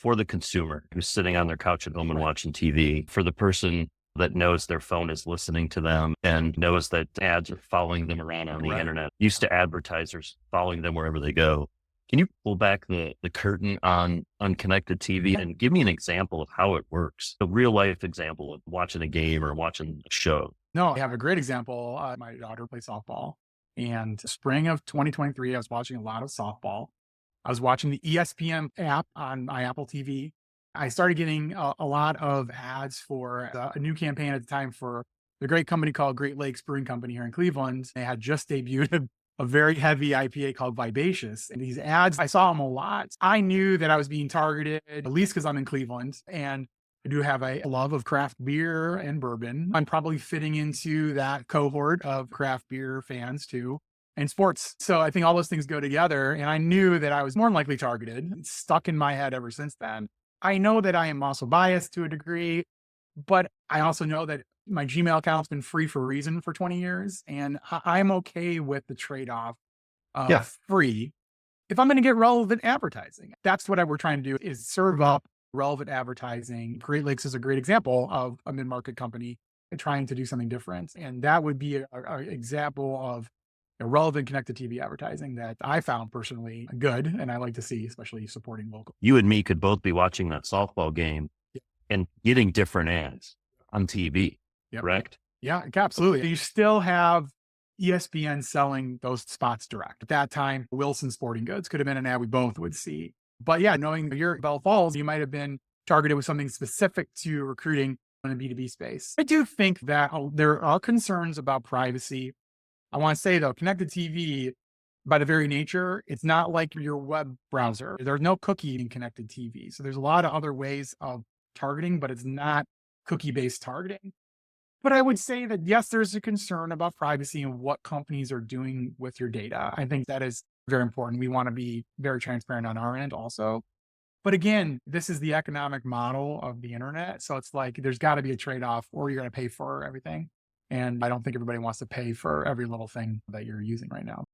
for the consumer who's sitting on their couch at home and watching TV, for the person that knows their phone is listening to them and knows that ads are following them around on the internet, used to advertisers following them wherever they go. Can you pull back the curtain on connected TV and give me an example of how it works? A real life example of watching a game or watching a show. No, I have a great example. My daughter plays softball, and spring of 2023, I was watching a lot of softball. I was watching the ESPN app on my Apple TV. I started getting a lot of ads for a new campaign at the time for the great company called Great Lakes Brewing Company here in Cleveland. They had just debuted a very heavy IPA called Vivacious. And these ads, I saw them a lot. I knew that I was being targeted, at least because I'm in Cleveland. And I do have a love of craft beer and bourbon. I'm probably fitting into that cohort of craft beer fans too, and sports. So I think all those things go together. And I knew that I was more than likely targeted. It's stuck in my head ever since then. I know that I am also biased to a degree, but I also know that my Gmail account's been free for a reason for 20 years. And I'm okay with the trade-off of free if I'm going to get relevant advertising. That's what we're trying to do, is serve up relevant advertising. Great Lakes is a great example of a mid-market company trying to do something different. And that would be an example of a relevant connected TV advertising that I found personally good. And I like to see, especially supporting local. You and me could both be watching that softball game and getting different ads on TV, correct? Yeah, absolutely. You still have ESPN selling those spots direct. At that time, Wilson Sporting Goods could have been an ad we both would see. But yeah, knowing you're Bell Falls, you might have been targeted with something specific to recruiting in a B2B space. I do think that there are concerns about privacy. I want to say though, connected TV, by the very nature, it's not like your web browser. There's no cookie in connected TV. So there's a lot of other ways of targeting, but it's not cookie-based targeting. But I would say that, yes, there's a concern about privacy and what companies are doing with your data. I think that is very important. We want to be very transparent on our end also. But again, this is the economic model of the internet. So it's like, there's got to be a trade-off, or you're going to pay for everything. And I don't think everybody wants to pay for every little thing that you're using right now.